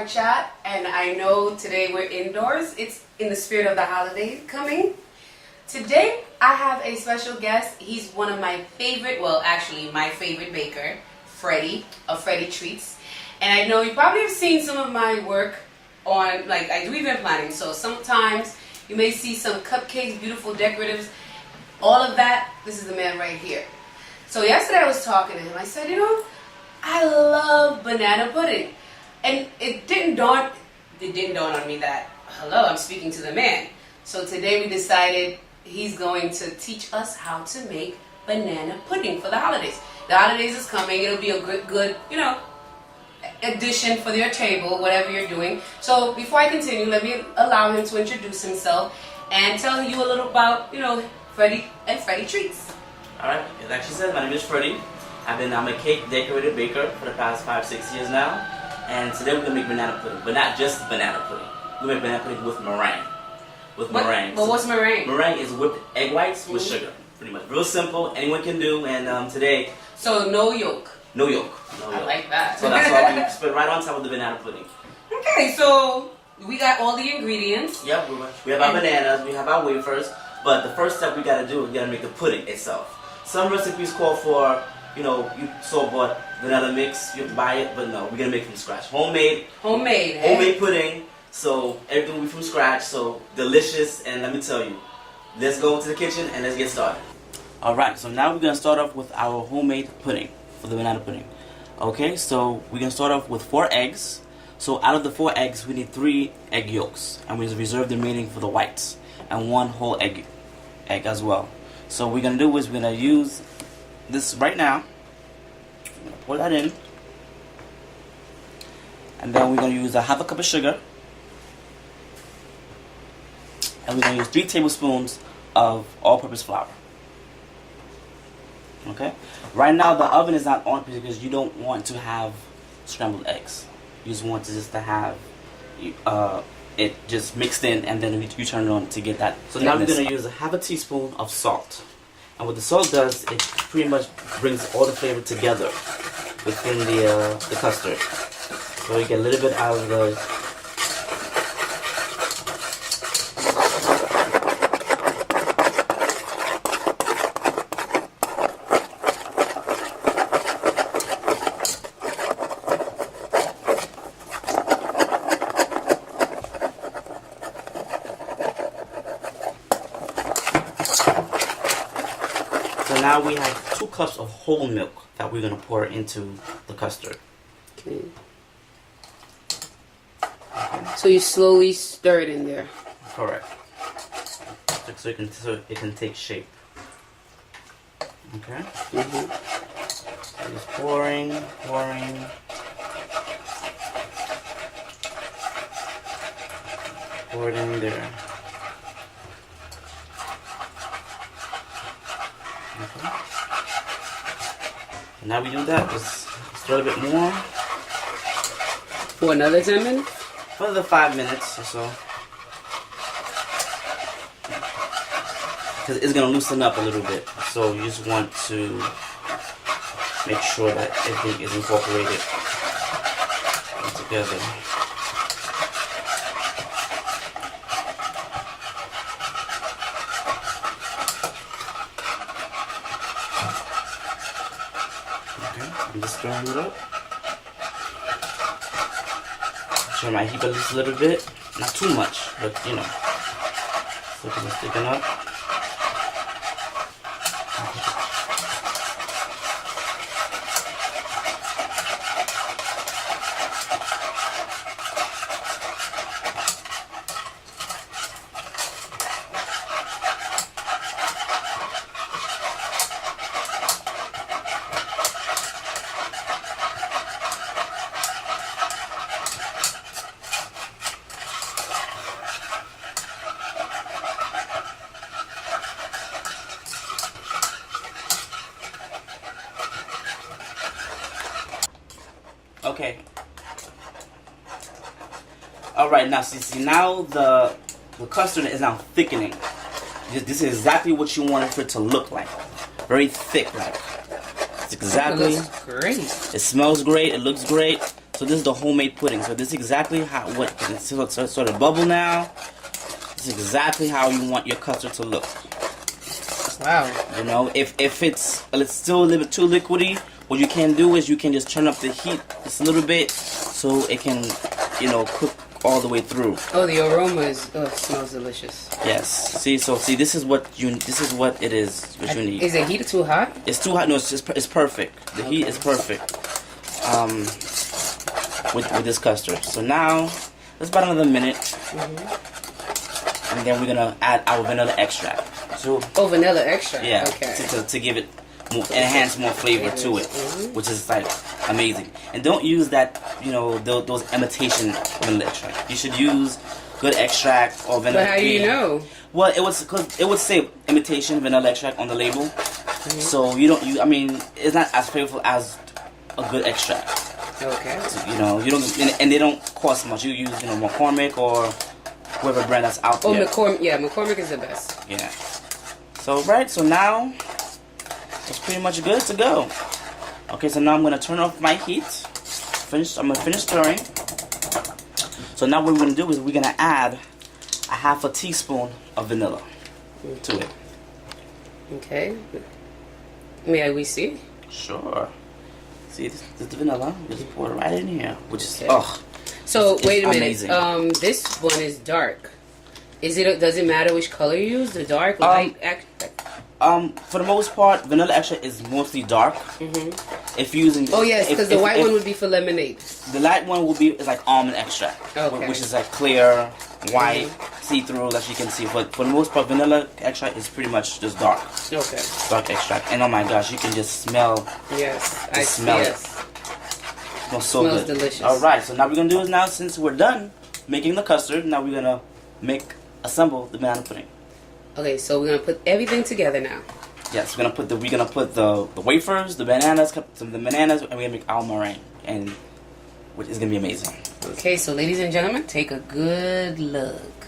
our chat, and I know today we're indoors. It's in the spirit of the holiday coming. Today I have a special guest. He's one of my favorite, well actually my favorite baker, Freddy of Freddy Treats. And I know you probably have seen some of my work on, like I do event planning, so sometimes you may see some cupcakes, beautiful decoratives, all of that. This is the man right here. So yesterday I was talking to him. I said, you know, I love banana pudding. And it didn't dawn on me that, hello, I'm speaking to the man. So today we decided he's going to teach us how to make banana pudding for the holidays. The holidays is coming. It'll be a good, you know, addition for your table, whatever you're doing. So before I continue, let me allow him to introduce himself and tell you a little about, you know, Freddy and Freddy Treats. Alright, like she said, my name is Freddy. I'm a cake decorated baker for the past 5-6 years now. And today we're going to make banana pudding, but not just banana pudding. We make banana pudding with meringue. Meringue. But what's meringue? Meringue is whipped egg whites with sugar, pretty much. Real simple, anyone can do, and today... So no yolk? No yolk. I like that. So that's all we spit right on top of the banana pudding. Okay, so we got all the ingredients. Yep, we have our bananas, we have our wafers, but the first step we got to do is we got to make the pudding itself. Some recipes call for, you know, you bought vanilla mix, you have to buy it, but no, we're going to make it from scratch. Homemade. Homemade pudding, so everything will be from scratch, so delicious, and let me tell you, let's go into the kitchen and let's get started. Alright, so now we're going to start off with our homemade pudding, for the banana pudding. Okay, so we're going to start off with 4 eggs. So out of the 4 eggs, we need 3 egg yolks, and we reserve the remaining for the whites, and 1 whole egg as well. So what we're going to do is we're going to use this right now. Pour that in. And then we're going to use a half a cup of sugar. And we're going to use 3 tablespoons of all-purpose flour. Okay? Right now the oven is not on because you don't want to have scrambled eggs. You just want to have it just mixed in, and then you turn it on to get that. So now we're going to use a half a teaspoon of salt. And what the salt does, it pretty much brings all the flavor together within the custard. So you get a little bit out of the... So now we have 2 cups of whole milk that we're going to pour into the custard. Okay. So you slowly stir it in there. Correct. So it can take shape. Okay. So just pouring. Pour it in there. Okay. And now we do that, just stir a bit more. For another 10 minutes? For another 5 minutes or so. Because it's going to loosen up a little bit. So you just want to make sure that everything is incorporated together. I'm just stirring it up. Turn my heat up just a little bit. Not too much, but you know. So it's sticking up. Okay. Alright, now see now the custard is now thickening. This is exactly what you want it for it to look like. Very thick, like. It's exactly. It looks great. It smells great. It looks great. So this is the homemade pudding. So this is exactly how it's sort of bubble now. This is exactly how you want your custard to look. Wow. You know, if it's still a little bit too liquidy, what you can do is you can just turn up the heat just a little bit so it can, you know, cook all the way through. Oh, the aroma smells delicious. Yes. See, this is what it is. What you need. Is it heated too hot? It's too hot. No, it's perfect. The heat is perfect. With this custard. So now it's about another minute, and then we're gonna add our vanilla extract. So vanilla extract. yeah, Okay. to give it more, enhance more flavor to it, which is like amazing. And don't use that, you know, those imitation vanilla extract. You should use good extract or vanilla. But how do you know? Well, it would say imitation vanilla extract on the label, so you don't. I mean, it's not as flavorful as a good extract. Okay. So, you know, you don't, and they don't cost much. You use, you know, McCormick or whoever brand that's out there. Oh, McCormick is the best. Yeah. So so now it's pretty much good to go. Okay, so now I'm gonna turn off my heat. I'm gonna finish stirring. So now what we're gonna do is we're gonna add a half a teaspoon of vanilla to it. Okay. May we see? Sure. See, this is the vanilla. Just pour it right in here, which is So wait a minute. amazing. This one is dark. Does it matter which color you use? The dark, light? For the most part, vanilla extract is mostly dark. If you're using because the white one would be for lemonade. The light one will be like almond extract, which is like clear, white, see-through, as you can see. But for the most part, vanilla extract is pretty much just dark. Okay. Dark extract, and oh my gosh, you can just smell. Yes, I smell it. Smells so Smells good. delicious. All right, so now we're gonna do is now since we're done making the custard, now we're gonna assemble the banana pudding. Okay, so we're gonna put everything together now. Yes, we're gonna put the wafers, the bananas, and we're gonna make our meringue, and which is gonna be amazing. Okay, so ladies and gentlemen, take a good look.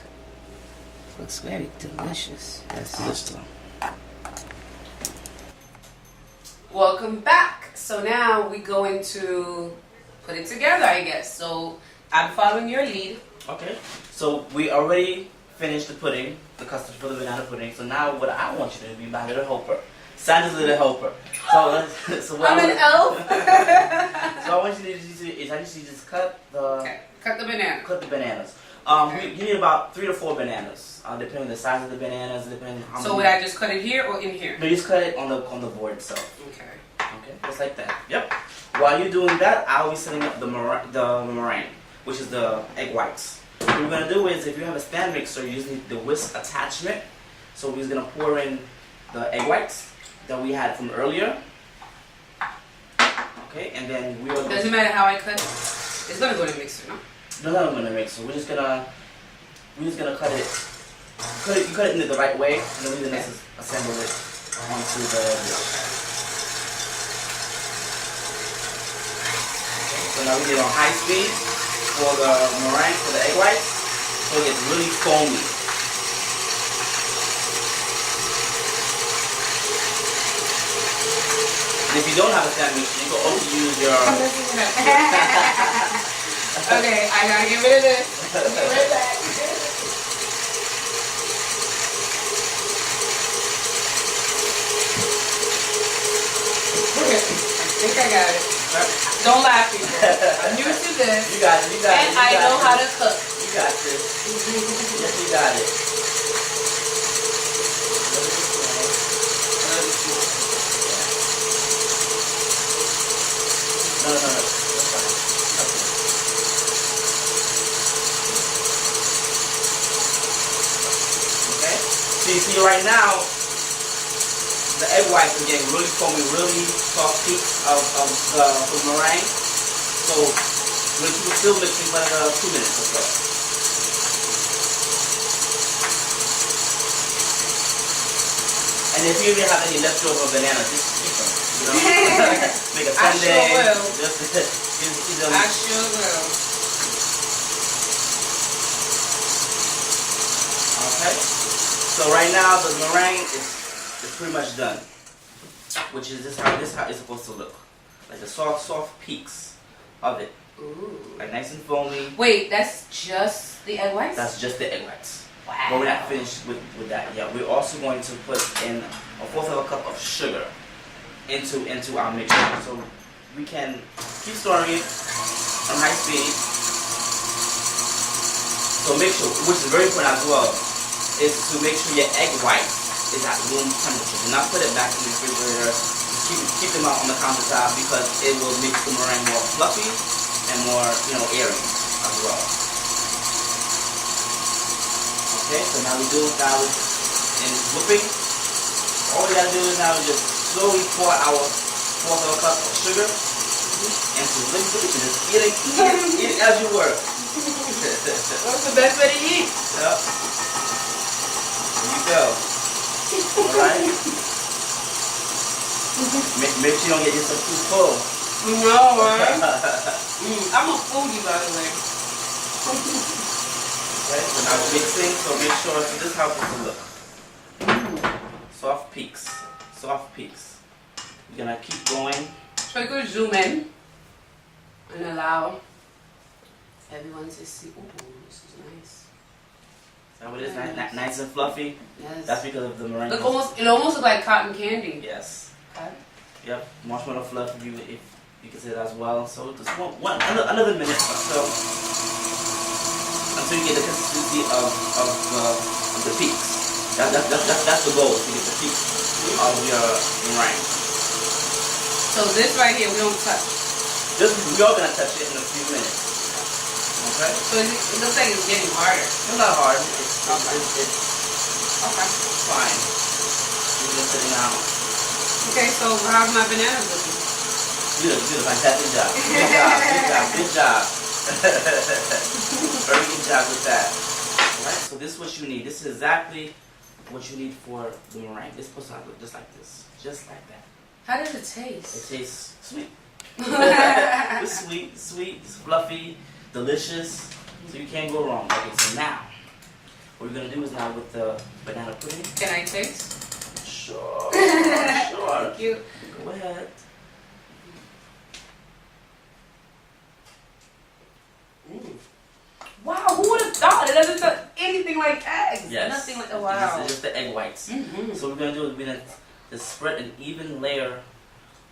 Looks very delicious. That's delicious. Welcome back. So now we're going to put it together, I guess. So I'm following your lead. Okay. So we already finished the pudding, the custard for the banana pudding. So now what I want you to be my little helper. Santa's little helper. So I'm an elf. So I want you to just cut the cut the banana. Cut the bananas. You need about 3 to 4 bananas, depending on the size of the bananas, depending on how many. So would I just cut it here or in here? No, you just cut it on the board itself. Okay. Okay, just like that. Yep. While you're doing that, I'll be setting up the meringue, which is the egg whites. What we're gonna do is, if you have a stand mixer, you just need the whisk attachment. So we're just gonna pour in the egg whites that we had from earlier. Okay, and then we are. Doesn't matter how I cut it. It's gonna go in the mixer, no? No, not in the mixer. We're just gonna cut it. You cut it in the right way, and then we're gonna assemble it onto the. So now we get on high speed for the meringue, for the egg whites, so it gets really foamy. And if you don't have a stand mixer, you can also use your. Okay, I gotta get rid of this. Get rid of that. Okay, I think I got it. Don't laugh, people. I'm new to this. You got it. And I know how to cook. You got this. Yes, you got it. No. That's fine. Okay. So you see right now, the egg whites are getting really foamy, really soft peaks of the meringue. So we're going to still mixing for another 2 minutes or so. And if you even have any leftover bananas, just keep them. You know? Make a sundae. I sure will. Just I sure will. Okay. So right now the meringue is pretty much done. Which is how it's supposed to look. Like the soft peaks of it. Ooh. Like nice and foamy. Wait, that's just the egg whites? That's just the egg whites. Wow. But we're not finished with that yet. We're also going to put in a fourth of a cup of sugar into our mixture. So we can keep stirring it on high speed. So make sure, which is very important as well, is to make sure your egg white is at room temperature. Do not put it back in the refrigerator. Just keep them out on the countertop because it will make the meringue more fluffy and more, airy as well. Okay, so now we do now in whipping. All we gotta do is now just slowly pour our fourth of a cup of sugar into liquid and just eat it as you work. That's the best way to eat. Yep. There you go. Alright? Make sure you don't get yourself too full. No, right? I'm a foodie, by the way. Okay, so now we're mixing, so make sure, so this is how it's gonna look. Soft peaks. Soft peaks. You're gonna keep going. So you could zoom in and allow everyone to see. Ooh, this is nice. That what it is, nice and fluffy. Yes. That's because of the meringue. It almost looks like cotton candy. Yes. Okay. Yep. Marshmallow fluff, if you can say that as well. So just another minute or so until you get the consistency of the peaks. That's the goal, to get the peaks of your meringue. So this right here we don't touch. We're all gonna touch it in a few minutes. Okay. So it looks like it's getting harder. It's not hard. It's Okay. fine. We're just sitting out. Okay, so how's my banana looking? You did a fantastic job. Good job. Very good job with that. Alright, so this is what you need. This is exactly what you need for the meringue. This supposed to look just like this. Just like that. How does it taste? It tastes sweet. It's sweet, it's fluffy, delicious. So you can't go wrong. Okay, so now, what we're going to do is now with the banana pudding. Can I taste? Sure. Thank you. Go ahead. Wow, who would have thought? It doesn't taste anything like eggs. Yes. Nothing like, wow. This is just the egg whites. Mm-hmm. So what we're going to do is we're going to spread an even layer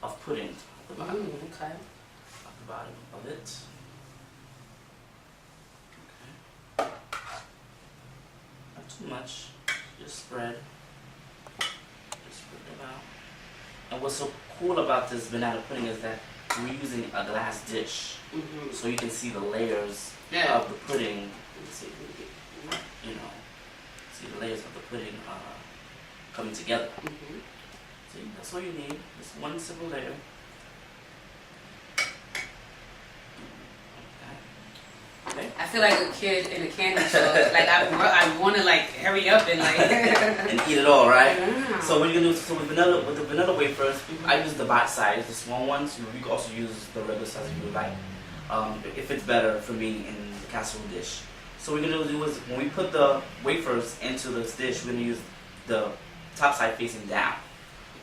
of pudding at the bottom. Okay. At the bottom of it. Okay. Not too much. Just spread. Just spread them out. And what's so cool about this banana pudding is that we're using a glass dish. Mm-hmm. So you can see the layers Yeah. of the pudding. See the layers of the pudding coming together. Mm-hmm. See, that's all you need. Just one simple layer. Okay. I feel like a kid in a candy store. Like I want to like hurry up and like And eat it all, right? Yeah. So what you're gonna do? So with the vanilla wafers, I use the bite size, the small ones. You can also use the regular size if you would like. If it's better for me in the casserole dish. So what we're gonna do is when we put the wafers into this dish, we're gonna use the top side facing down.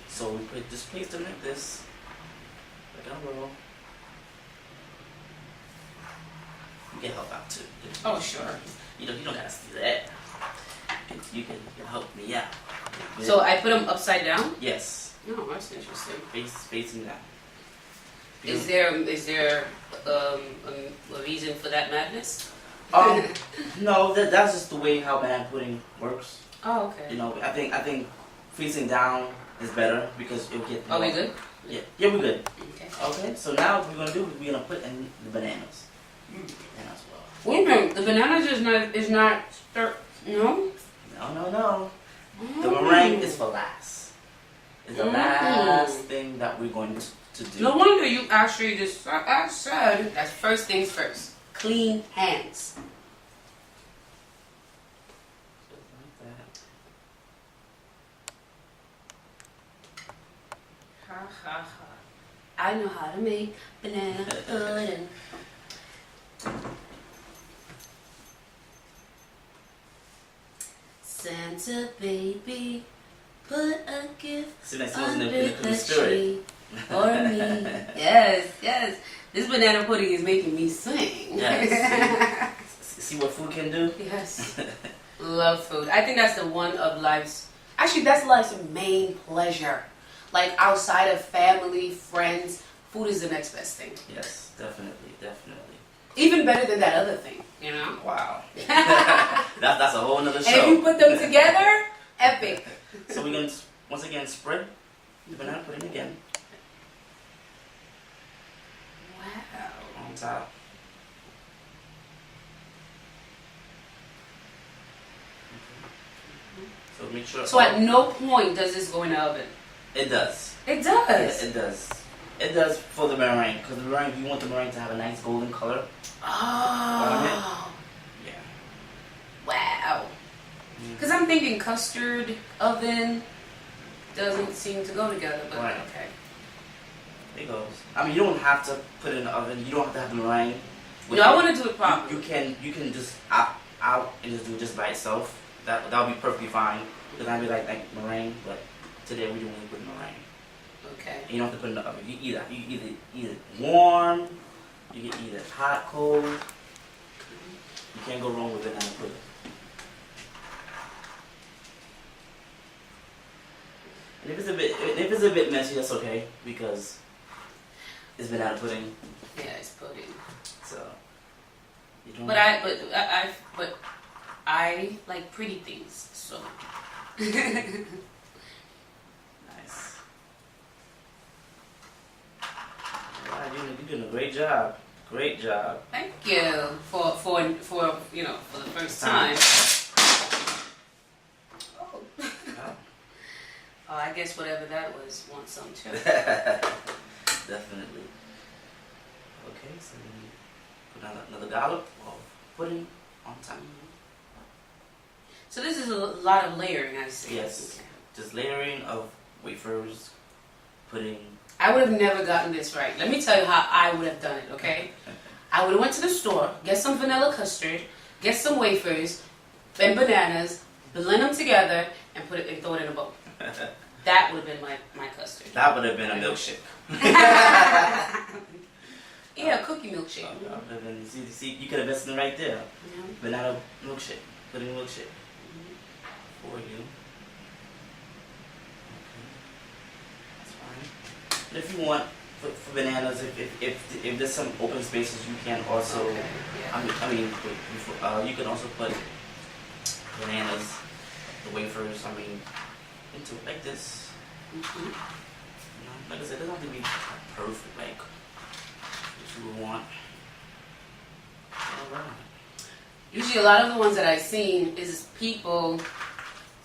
So we just place them like this, like a roll. You can help out too. Oh sure. You don't gotta see that. You can help me out. So I put them upside down? Yes. Oh, that's interesting. Facing down. Is there a reason for that madness? No, that's just the way how banana pudding works. Oh, okay. You know, I think facing down is better because it'll get. Are we good? Yeah, we're good. Okay. Okay, so now what we're gonna do is we're gonna put in the bananas. Bananas as well. Wait a minute, the bananas is not stir. No. No. The meringue is for last. It's the last thing that we're going to do. No wonder you actually just said that's first things first. Clean hands. Like that. Ha ha ha. I know how to make banana pudding. Santa baby, put a gift See, that's under in the the spirit. tree for me. Yes. This banana pudding is making me sing. Yes. See what food can do? Yes. Love food. I think that's the one of life's, actually that's life's main pleasure. Like outside of family, friends, food is the next best thing. Yes, definitely, definitely. Even better than that other thing, you know? Wow. that's a whole nother show. And if you put them together, epic. So we're going to, once again, spread the banana pudding again. Wow. On top. So make sure. So at no point does this go in the oven? It does. It does? Yeah, it does. It does for the meringue, because the meringue, you want the meringue to have a nice golden color. Oh. Yeah. Wow. Because I'm thinking custard, oven, doesn't seem to go together, but Right. okay. It goes. I mean, you don't have to put it in the oven. You don't have to have the meringue. No, I want to do it properly. You can just out and just do it just by itself. That would be perfectly fine. Because I'd be like meringue, but today we don't want to put meringue. Okay. And you don't have to put it in the oven. You either eat it warm. You can eat it hot, cold. You can't go wrong with banana pudding. And if it's a bit messy, that's okay, because it's banana pudding. Yeah, it's pudding. So you don't. But I like pretty things, so. Nice. Wow, you're doing a great job. Great job. Thank you for you know, for the first time. Oh. Oh, I guess whatever that was wants some too. Definitely. Okay, so then put another dollop of pudding on top. So this is a lot of layering, I see. Yes. Okay. Just layering of wafers, pudding. I would have never gotten this right. Let me tell you how I would have done it, okay? I would have went to the store, get some vanilla custard, get some wafers and bananas, blend them together, and throw it in a bowl. That would have been my custard. That would have been a milkshake. Yeah, cookie milkshake. That would have been, see, you could have invested right there. Banana milkshake, pudding milkshake for you. That's fine. And if you want, for bananas, if there's some open spaces, you can also. Okay, yeah. I mean, you can also put bananas, the wafers. I mean, into it like this. You know, like I said, it doesn't have to be perfect, like what you would want. All right. Usually a lot of the ones that I've seen is people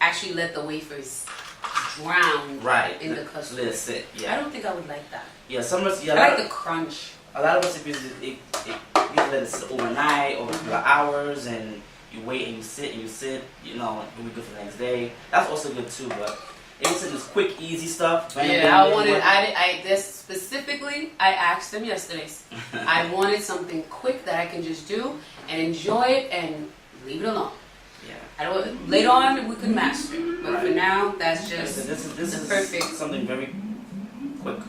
actually let the wafers drown in the custard. Let it sit. Yeah. I don't think I would like that. Yeah. Some recipes. I like the crunch. A lot of recipes, you let it sit overnight or for hours, and you wait and you sit. You know, it'll be good for the next day. That's also good too, but. It was this quick, easy stuff. This specifically, I asked them yesterday. I wanted something quick that I can just do and enjoy it and leave it alone. Yeah. Later on, we could master it, but for now, that's just this is perfect. Something very quick,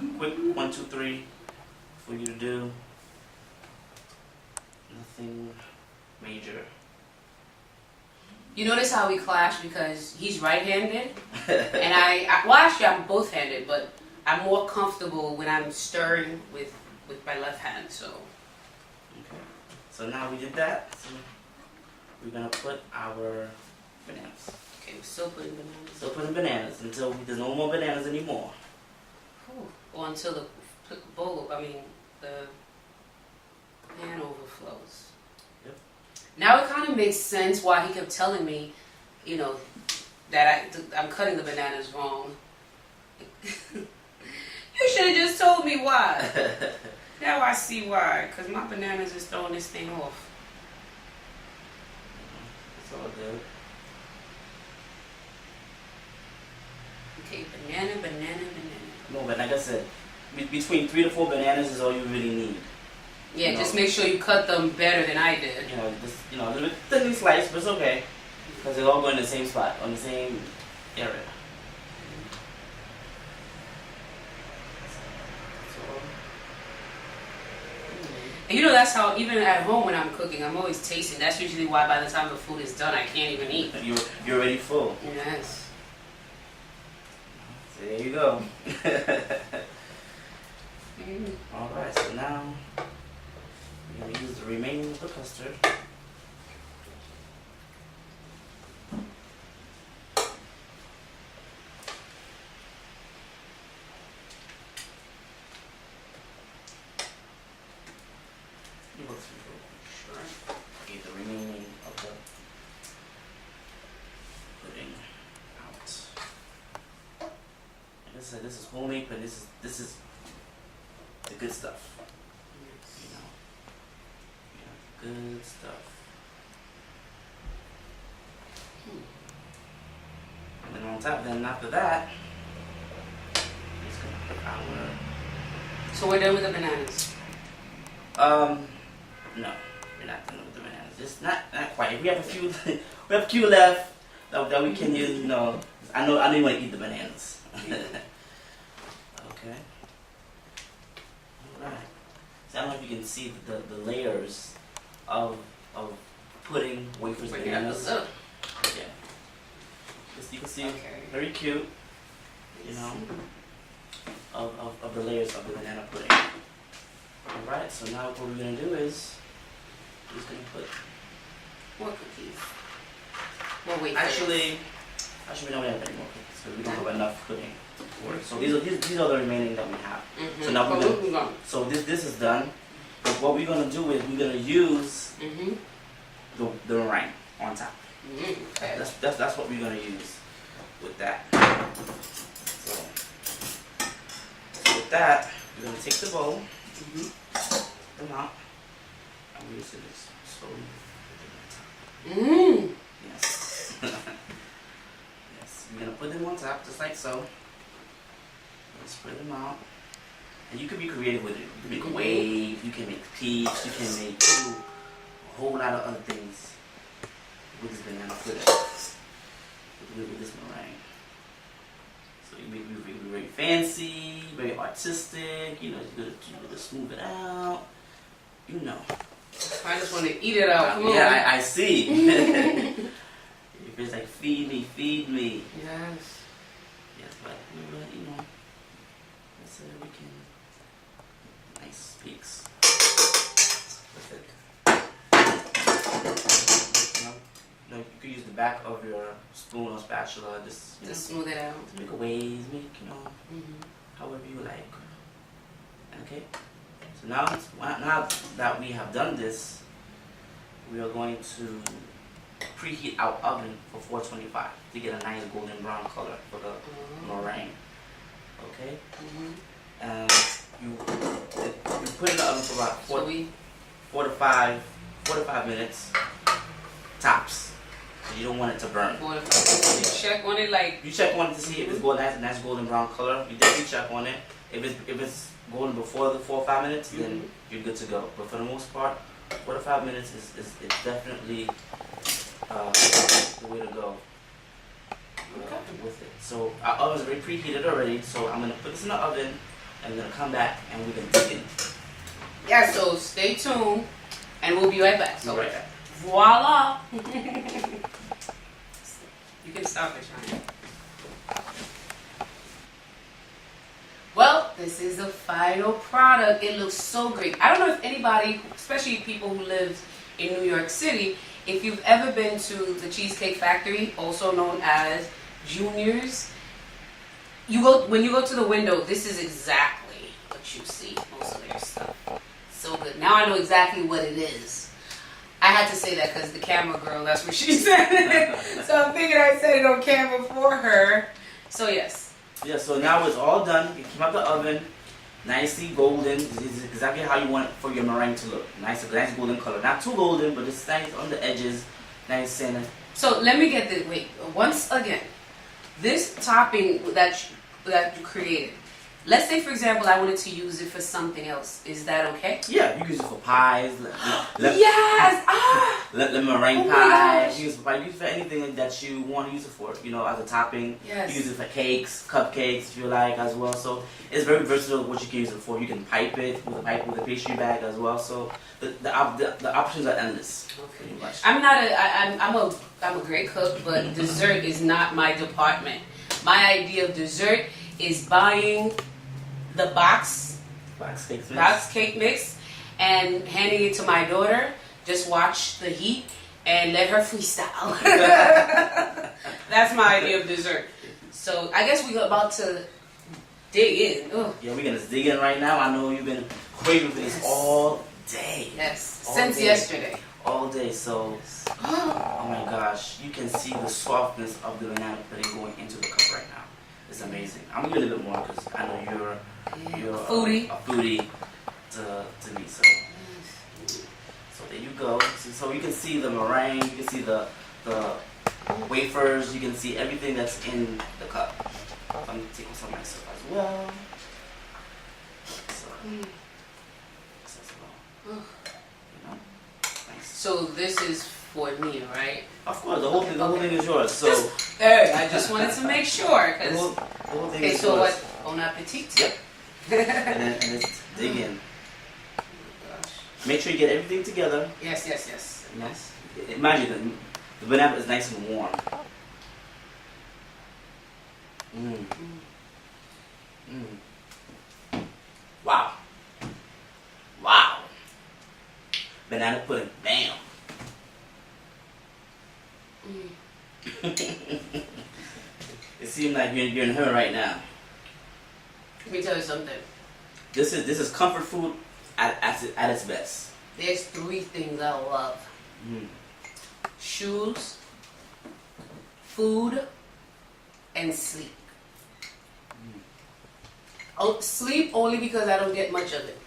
1, 2, 3 for you to do. Nothing major. You notice how we clash because he's right-handed, and well, actually, I'm both-handed, but I'm more comfortable when I'm stirring with my left hand. So. Okay. So now we did that. So we're gonna put our bananas. Okay, we're still putting bananas. Still putting bananas until there's no more bananas anymore. Or until the bowl, the pan overflows. Now it kind of makes sense why he kept telling me, you know, that I'm cutting the bananas wrong. You should have just told me why. Now I see why, because my bananas is throwing this thing off. It's all good. Okay, banana. No, but like I said, between 3 to 4 bananas is all you really need. Yeah, just make sure you cut them better than I did. A little bit thinly sliced, but it's okay. Because they're all going in the same spot, on the same area. So, And you know that's how even at home when I'm cooking, I'm always tasting. That's usually why by the time the food is done, I can't even eat. You're already full. Yes. So there you go. All right. So now we're gonna use the remaining of the custard. Get the remaining of the pudding out. Like I said, this is homemade, but this is the good stuff. You know, good stuff. And then on top, then after that, it's gonna put our. So we're done with the bananas. No, we're not done with the bananas. Just not quite. We have a few. We have a few left that we can use. You know, I know you want to eat the bananas. Okay. All right. So I don't know if you can see the layers of pudding, wafers, bananas. Yeah. You can see very cute. You know, of the layers of the banana pudding. Alright, so now what we're going to do is we're just going to put more cookies. Well, wait. Actually, we don't have any more cookies because we don't have enough pudding for it. So these are the remaining that we have. So now we're gonna, so this is done. But what we're going to do is we're going to use the meringue on top. Okay. That's what we're going to use with that. So with that, we're going to take the bowl. Them out. I'm using this slowly. Yes. Yes. We're gonna put them on top just like so. Spread them out. And you can be creative with it. You can make a wave, you can make peaks, you can make a whole lot of other things with this banana pudding. With this meringue. So you make it very fancy, very artistic, you know, you're gonna smooth it out, you know. I just want to eat it out. Come on. Yeah, I see. It's like, feed me. Yes. Yes, but, you know, so we can, nice peaks. Perfect. You can use the back of your spoon or spatula, just smooth it out. Make a waves, however you like. Okay. So now that we have done this, we are going to preheat our oven for 425 to get a nice golden brown color for the meringue. Okay. And you put it in the oven for about 4 to 5 minutes tops. So you don't want it to burn. You check on it you check on it to see if it's nice golden brown color. You definitely check on it. If it's golden before the 4 or 5 minutes, then you're good to go. But for the most part, 4 to 5 minutes is definitely the way to go with it. So our oven's already preheated already. So I'm gonna put this in the oven and I'm gonna come back and we're gonna dig in. Yeah. So stay tuned, and we'll be right back. So right back. Voila! You can stop it, Shania. Well, this is the final product. It looks so great. I don't know if anybody, especially people who live in New York City, if you've ever been to the Cheesecake Factory, also known as Junior's, when you go to the window, this is exactly what you see, most of their stuff. So good. Now I know exactly what it is. I had to say that because the camera girl, that's what she said. So I'm thinking I said it on camera for her. So yes. Yeah, so now it's all done. You came out the oven, nicely golden. This is exactly how you want it for your meringue to look. Nice golden color. Not too golden, but it's nice on the edges, nice center. So let me get this. Wait, once again, this topping that you created, let's say, for example, I wanted to use it for something else. Is that okay? Yeah, you can use it for pies. Yes! Meringue Oh my pie. gosh. You use it for pie. Use it for anything that you want to use it for. You know, as a topping. Yes. You use it for cakes, cupcakes, if you like, as well. So it's very versatile. What you can use it for. You can pipe it with a pastry bag as well. So the options are endless. Okay. Pretty much. I'm a great cook, but dessert is not my department. My idea of dessert is buying the box cake mix and handing it to my daughter. Just watch the heat and let her freestyle. That's my idea of dessert. So I guess we're about to dig in. Ugh. Yeah, we're gonna dig in right now. I know you've been craving for this all day. Yes, All since day. yesterday. All day, so oh my gosh, you can see the softness of the banana pudding going into the cup right now. It's amazing. I'm gonna get a little bit more because I know you're Foodie. a foodie to me. So there you go. So you can see the meringue, you can see the wafers, you can see everything that's in the cup. So I'm gonna take some myself as well. So, you know, nice. So this is for me, right? Of course, the whole thing is yours. So Hey, I just wanted to make sure. the whole thing Okay, is so yours. what? Bon appetit. Yep. and let's dig in. Make sure you get everything together. Yes. You know? Imagine the banana is nice and warm. Wow. Banana pudding. Bam. It seems like you're in heaven right now. Let me tell you something. This is comfort food at its best. There's 3 things I love. Mm. Shoes, food, and sleep. Oh, sleep only because I don't get much of it.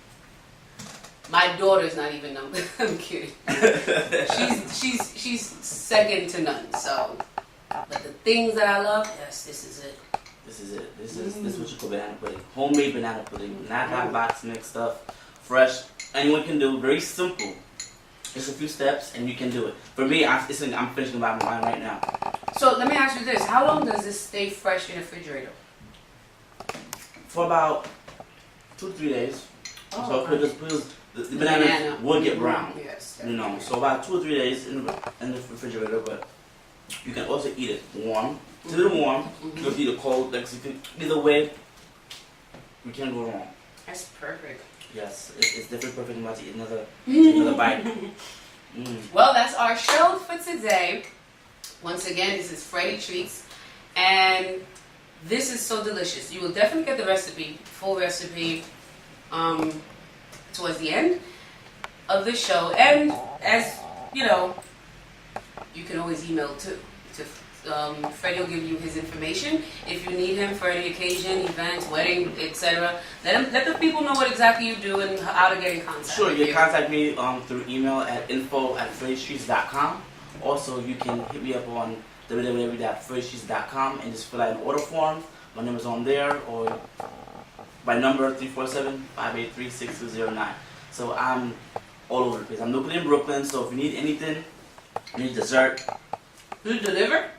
My daughter's not even number. I'm kidding. She's second to none. So, but the things that I love, yes, this is it. This is what you call banana pudding. Homemade banana pudding, not that box mix stuff. Fresh. Anyone can do. Very simple. Just a few steps and you can do it. For me, I'm finishing my mine right now. So let me ask you this: how long does this stay fresh in the refrigerator? For about 2 to 3 days. Oh, So because the banana will get brown. Yes. You know, so about 2 or 3 days in the refrigerator, but you can also eat it warm. It's a little warm. You can eat it cold. Like, so either way, you can't go wrong. That's perfect. Yes, it's definitely perfect. I'm about to eat another bite. Well, that's our show for today. Once again, this is Freddy Treats, and this is so delicious. You will definitely get the recipe, full recipe, towards the end of the show. And as you know, you can always email too. Freddy will give you his information if you need him for any occasion, events, wedding, etc. Let the people know what exactly you do and how to get in contact. Sure, with you can contact me through email at info@freddystreets.com. Also, you can hit me up on www.freddystreets.com and just fill out an order form. My number's on there, or by number 347-583-6209. So I'm all over the place. I'm located in Brooklyn, so if you need anything, you need dessert. Do you deliver?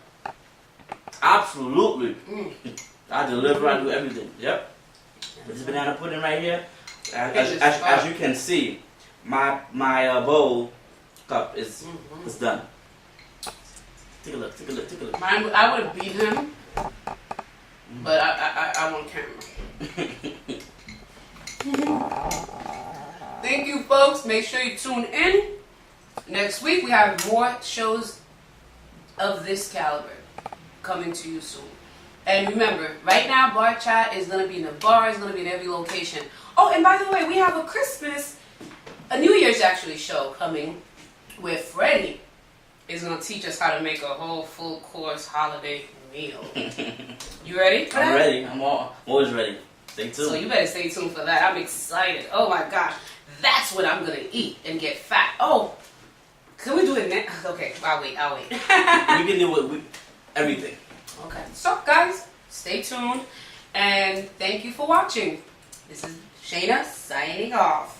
Absolutely. I deliver, I do everything. Yep. With this banana pudding right here, as you can see, my bowl cup is done. Take a look. Mine, I would have beat him, but I want camera. Thank you, folks. Make sure you tune in. Next week, we have more shows of this caliber coming to you soon. And remember, right now, Bar Chat is going to be in the bar. It's going to be in every location. Oh, and by the way, we have a New Year's actually show coming where Freddy is going to teach us how to make a whole full course holiday meal. You ready for that? I'm ready. I'm always ready. Stay tuned. So you better stay tuned for that. I'm excited. Oh my gosh. That's what I'm going to eat and get fat. Oh, can we do it next? Okay, I'll wait. We can do everything. Okay. So guys, stay tuned. And thank you for watching. This is Shayna signing off.